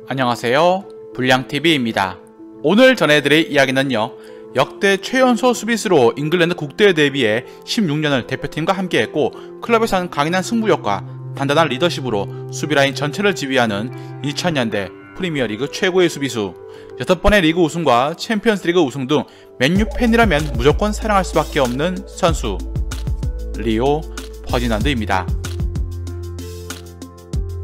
안녕하세요, 불량TV입니다. 오늘 전해드릴 이야기는요, 역대 최연소 수비수로 잉글랜드 국대에 데뷔해 16년을 대표팀과 함께했고 클럽에서는 강인한 승부욕과 단단한 리더십으로 수비라인 전체를 지휘하는 2000년대 프리미어리그 최고의 수비수, 6번의 리그 우승과 챔피언스리그 우승 등 맨유 팬이라면 무조건 사랑할 수밖에 없는 선수, 리오 퍼디난드입니다.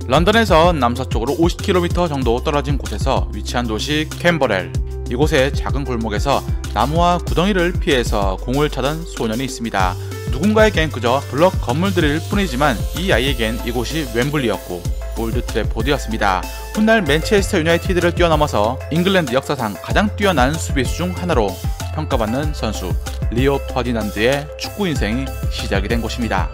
런던에서 남서쪽으로 50km 정도 떨어진 곳에서 위치한 도시 캠버렐. 이곳의 작은 골목에서 나무와 구덩이를 피해서 공을 차던 소년이 있습니다. 누군가에겐 그저 블럭 건물들일 뿐이지만 이 아이에겐 이곳이 웸블리였고 올드 트래포드였습니다. 훗날 맨체스터 유나이티드를 뛰어넘어서 잉글랜드 역사상 가장 뛰어난 수비수 중 하나로 평가받는 선수 리오 퍼디난드의 축구 인생이 시작이 된 곳입니다.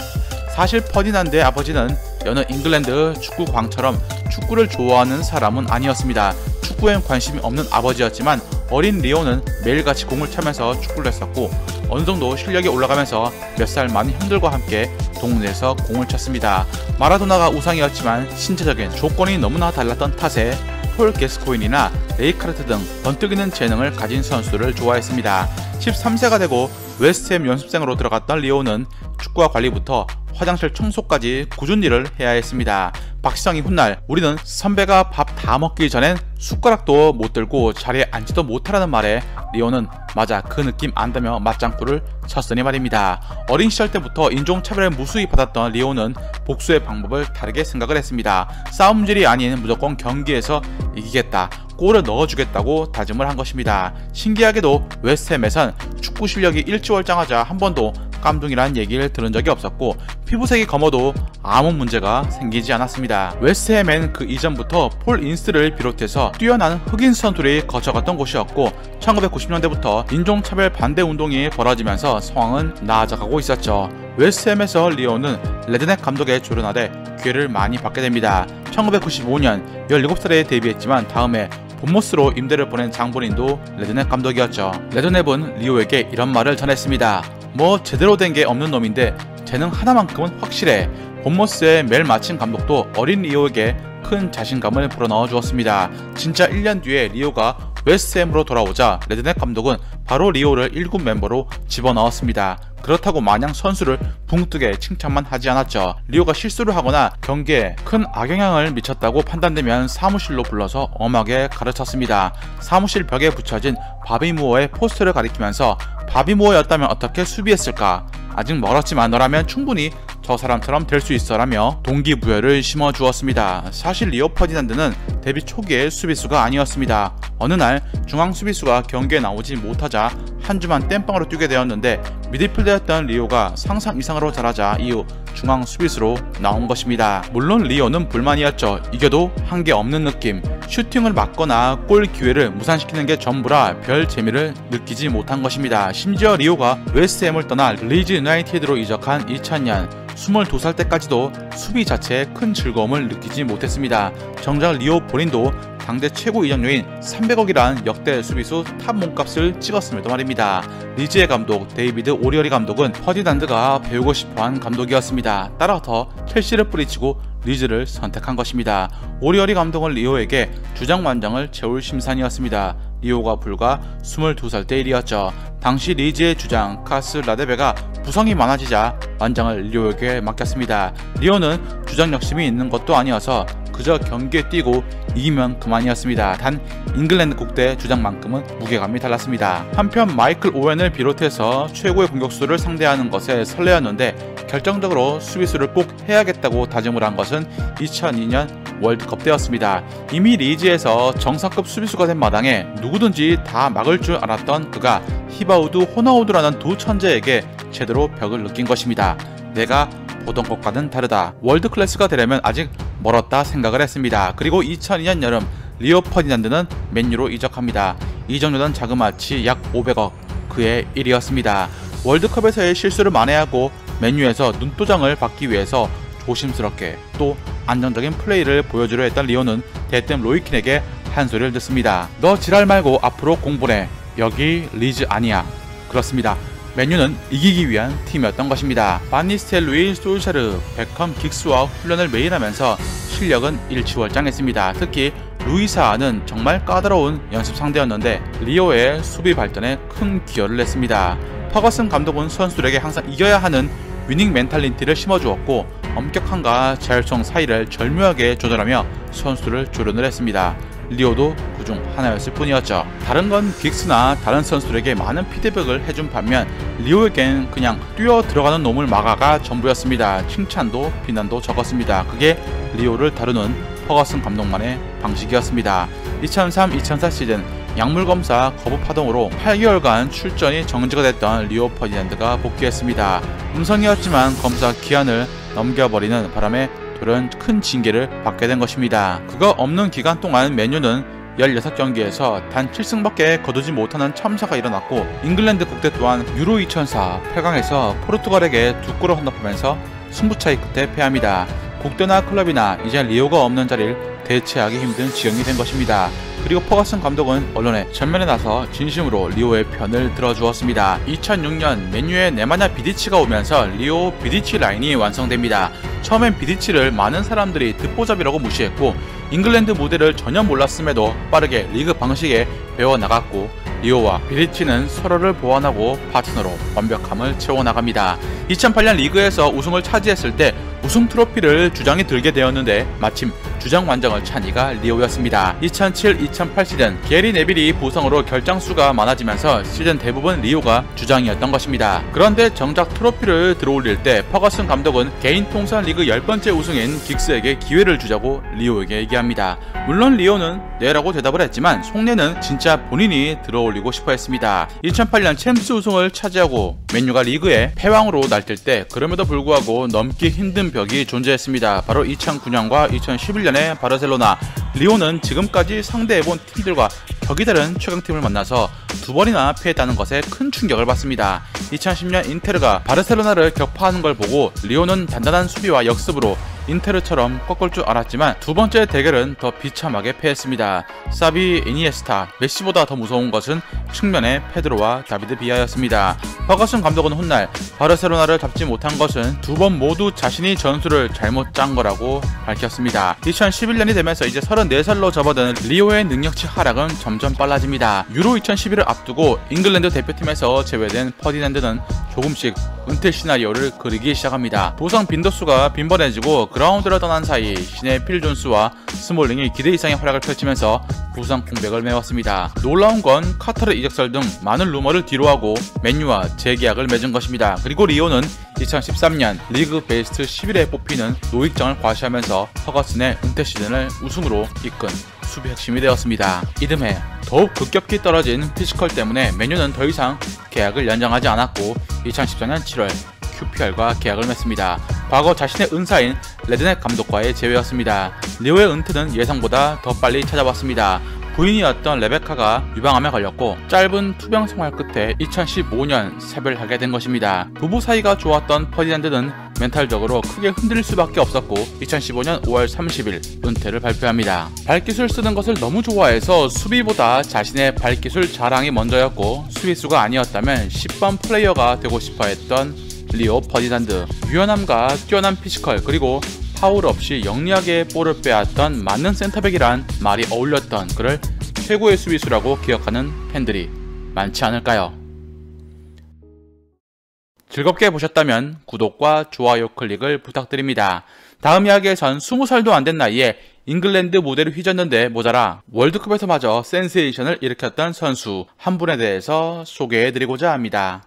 사실 퍼디난드의 아버지는 여느 잉글랜드 축구 광처럼 축구를 좋아하는 사람은 아니었습니다. 축구엔 관심이 없는 아버지였지만 어린 리오는 매일같이 공을 차면서 축구를 했었고 어느정도 실력이 올라가면서 몇 살 많은 형들과 함께 동네에서 공을 쳤습니다. 마라도나가 우상이었지만 신체적인 조건이 너무나 달랐던 탓에 폴 게스코인이나 레이카르트 등 번뜩이는 재능을 가진 선수들을 좋아했습니다. 13세가 되고 웨스트햄 연습생으로 들어갔던 리오는 축구와 관리부터 화장실 청소까지 꾸준히 일을 해야 했습니다. 박시성이 훗날 우리는 선배가 밥 다 먹기 전엔 숟가락도 못 들고 자리에 앉지도 못하라는 말에 리오는 맞아 그 느낌 안다며 맞장구를 쳤으니 말입니다. 어린 시절 때부터 인종차별을 무수히 받았던 리오는 복수의 방법을 다르게 생각을 했습니다. 싸움질이 아닌 무조건 경기에서 이기겠다, 골을 넣어주겠다고 다짐을 한 것입니다. 신기하게도 웨스트햄에선 축구 실력이 일취월장하자 한 번도 깜둥이란 얘기를 들은 적이 없었고 피부색이 검어도 아무 문제가 생기지 않았습니다. 웨스트햄엔 그 이전부터 폴 인스를 비롯해서 뛰어난 흑인 선수들이 거쳐갔던 곳이었고 1990년대부터 인종차별 반대 운동이 벌어지면서 상황은 나아져가고 있었죠. 웨스트햄에서 리오는 레드넥 감독의 조련 아래 기회를 많이 받게 됩니다. 1995년 17살에 데뷔했지만 다음해 본모스로 임대를 보낸 장본인도 레드넥 감독이었죠. 레드넥은 리오에게 이런 말을 전했습니다. 뭐 제대로 된 게 없는 놈인데 재능 하나만큼은 확실해. 본모스의 멜 마친 감독도 어린 리오에게 큰 자신감을 불어넣어 주었습니다. 진짜 1년 뒤에 리오가 웨스트햄으로 돌아오자 레드넥 감독은 바로 리오를 1군 멤버로 집어넣었습니다. 그렇다고 마냥 선수를 붕뜨게 칭찬만 하지 않았죠. 리오가 실수를 하거나 경기에 큰 악영향을 미쳤다고 판단되면 사무실로 불러서 엄하게 가르쳤습니다. 사무실 벽에 붙여진 바비 무어의 포스터를 가리키면서 바비 무어였다면 어떻게 수비했을까? 아직 멀었지만 너라면 충분히 저 사람처럼 될 수 있어 라며 동기부여를 심어주었습니다. 사실 리오 퍼디난드는 데뷔 초기의 수비수가 아니었습니다. 어느 날 중앙 수비수가 경기에 나오지 못하자 한 주만 땜빵으로 뛰게 되었는데 미드필더였던 리오가 상상 이상으로 잘하자 이후 중앙 수비수로 나온 것입니다. 물론 리오는 불만이었죠. 이겨도 한게 없는 느낌, 슈팅을 맞거나 골 기회를 무산시키는 게 전부라 별 재미를 느끼지 못한 것입니다. 심지어 리오가 웨스트햄을 떠나 리즈 유나이티드로 이적한 2000년 22살 때까지도 수비 자체에 큰 즐거움을 느끼지 못했습니다. 정작 리오 본인도 당대 최고 이적료인 300억이란 역대 수비수 탑 몸값을 찍었음에도 말입니다. 리즈의 감독 데이비드 오리어리 감독은 퍼디난드가 배우고 싶어한 감독이었습니다. 따라서 첼시를 뿌리치고 리즈를 선택한 것입니다. 오리어리 감독은 리오에게 주장만장을 채울 심산이었습니다. 리오가 불과 22살 때 일이었죠. 당시 리즈의 주장 카스 라데베가 부상이 많아지자 만장을 리오에게 맡겼습니다. 리오는 주장 욕심이 있는 것도 아니어서 그저 경기에 뛰고 이기면 그만이었습니다. 단 잉글랜드 국대 주장만큼은 무게감이 달랐습니다. 한편 마이클 오웬을 비롯해서 최고의 공격수를 상대하는 것에 설레었는데 결정적으로 수비수를 꼭 해야겠다고 다짐을 한 것은 2002년 월드컵 때였습니다. 이미 리즈에서 정상급 수비수가 된 마당에 누구든지 다 막을 줄 알았던 그가 히바우드, 호나우드라는 두 천재에게 제대로 벽을 느낀 것입니다. 내가 보던 것과는 다르다. 월드클래스가 되려면 아직 멀었다 생각을 했습니다. 그리고 2002년 여름 리오 퍼디난드는 맨유로 이적합니다. 이적료는 자그마치 약 500억, 그의 일이었습니다. 월드컵에서의 실수를 만회하고 맨유에서 눈도장을 받기 위해서 조심스럽게 또 안정적인 플레이를 보여주려 했던 리오는 대뜸 로이킨에게 한 소리를 듣습니다. 너 지랄 말고 앞으로 공부해. 여기 리즈 아니야. 그렇습니다. 맨유는 이기기 위한 팀이었던 것입니다. 바니스텔루이, 솔샤르, 베컴, 긱스와 훈련을 매일 하면서 실력은 일취월장했습니다. 특히 루이사아는 정말 까다로운 연습 상대였는데 리오의 수비 발전에 큰 기여를 했습니다. 퍼거슨 감독은 선수들에게 항상 이겨야 하는 위닝 멘탈리티를 심어주었고 엄격함과 자율성 사이를 절묘하게 조절하며 선수를 조련을 했습니다. 리오도 그중 하나였을 뿐이었죠. 다른 건 긱스나 다른 선수들에게 많은 피드백을 해준 반면 리오에겐 그냥 뛰어 들어가는 놈을 막아가 전부였습니다. 칭찬도 비난도 적었습니다. 그게 리오를 다루는 퍼거슨 감독만의 방식이었습니다. 2003-2004 시즌 약물검사 거부 파동으로 8개월간 출전이 정지가 됐던 리오 퍼디난드가 복귀했습니다. 음성이었지만 검사 기한을 넘겨버리는 바람에 돌연 큰 징계를 받게 된 것입니다. 그거 없는 기간 동안 맨유는 16경기에서 단 7승밖에 거두지 못하는 참사가 일어났고 잉글랜드 국대 또한 유로 2004 8강에서 포르투갈에게 2골을 헌납하면서 승부차이 끝에 패합니다. 국대나 클럽이나 이제 리오가 없는 자리를 대체하기 힘든 지경이 된 것입니다. 그리고 퍼거슨 감독은 언론에 전면에 나서 진심으로 리오의 편을 들어주었습니다. 2006년 맨유에 네마냐 비디치가 오면서 리오 비디치 라인이 완성됩니다. 처음엔 비디치를 많은 사람들이 듣보잡이라고 무시했고 잉글랜드 무대를 전혀 몰랐음에도 빠르게 리그 방식에 배워나갔고 리오와 비디치는 서로를 보완하고 파트너로 완벽함을 채워나갑니다. 2008년 리그에서 우승을 차지했을 때 우승 트로피를 주장이 들게 되었는데 마침 주장 완장을 찬 이가 리오였습니다. 2007-2008 시즌 게리 네빌이 부상으로 결장수가 많아지면서 시즌 대부분 리오가 주장이었던 것입니다. 그런데 정작 트로피를 들어올릴 때 퍼거슨 감독은 개인 통산 리그 10번째 우승인 긱스에게 기회를 주자고 리오에게 얘기합니다. 물론 리오는 네라고 대답을 했지만 속내는 진짜 본인이 들어올리고 싶어 했습니다. 2008년 챔스 우승을 차지하고 맨유가 리그의 패왕으로 날뛸 때 그럼에도 불구하고 넘기 힘든 벽이 존재했습니다. 바로 2009년과 2011년의 바르셀로나. 리오는 지금까지 상대해본 팀들과 격이 다른 최강팀을 만나서 2번이나 패했다는 것에 큰 충격을 받습니다. 2010년 인테르가 바르셀로나를 격파하는 걸 보고 리오는 단단한 수비와 역습으로 인테르처럼 꺾을 줄 알았지만 두 번째 대결은 더 비참하게 패했습니다. 사비, 이니에스타, 메시보다 더 무서운 것은 측면의 페드로와 다비드 비아였습니다. 퍼거슨 감독은 훗날 바르셀로나를 잡지 못한 것은 두 번 모두 자신이 전술을 잘못 짠 거라고 밝혔습니다. 2011년이 되면서 이제 34살로 접어든 리오의 능력치 하락은 점점 빨라집니다. 유로 2011을 앞두고 잉글랜드 대표팀에서 제외된 퍼디난드는 조금씩 은퇴 시나리오를 그리기 시작합니다. 부상 빈도수가 빈번해지고 그라운드를 떠난 사이 신의 필 존스와 스몰링이 기대 이상의 활약을 펼치면서 부상 공백을 메웠습니다. 놀라운 건 카타르 이적설 등 많은 루머를 뒤로하고 맨유와 재계약을 맺은 것입니다. 그리고 리오는 2013년 리그 베스트 11에 뽑히는 노익장을 과시하면서 퍼거슨의 은퇴 시즌을 우승으로 이끈 수비 핵심이 되었습니다. 이듬해 더욱 급격히 떨어진 피지컬 때문에 맨유는 더 이상 계약을 연장하지 않았고 2014년 7월 QPR과 계약을 맺습니다. 과거 자신의 은사인 레드넥 감독과의 재회였습니다. 리오의 은퇴는 예상보다 더 빨리 찾아왔습니다. 부인이었던 레베카가 유방암에 걸렸고 짧은 투병 생활 끝에 2015년 사별하게 된 것입니다. 부부 사이가 좋았던 퍼디난드는 멘탈적으로 크게 흔들릴 수밖에 없었고 2015년 5월 30일 은퇴를 발표합니다. 발기술 쓰는 것을 너무 좋아해서 수비보다 자신의 발기술 자랑이 먼저였고 수비수가 아니었다면 10번 플레이어가 되고 싶어 했던 리오 퍼디난드. 유연함과 뛰어난 피지컬 그리고 파울 없이 영리하게 볼을 빼앗던 맞는 센터백이란 말이 어울렸던 그를 최고의 수비수라고 기억하는 팬들이 많지 않을까요? 즐겁게 보셨다면 구독과 좋아요 클릭을 부탁드립니다. 다음 이야기에선 20살도 안 된 나이에 잉글랜드 무대를 휘젓는데 모자라 월드컵에서마저 센세이션을 일으켰던 선수 한 분에 대해서 소개해드리고자 합니다.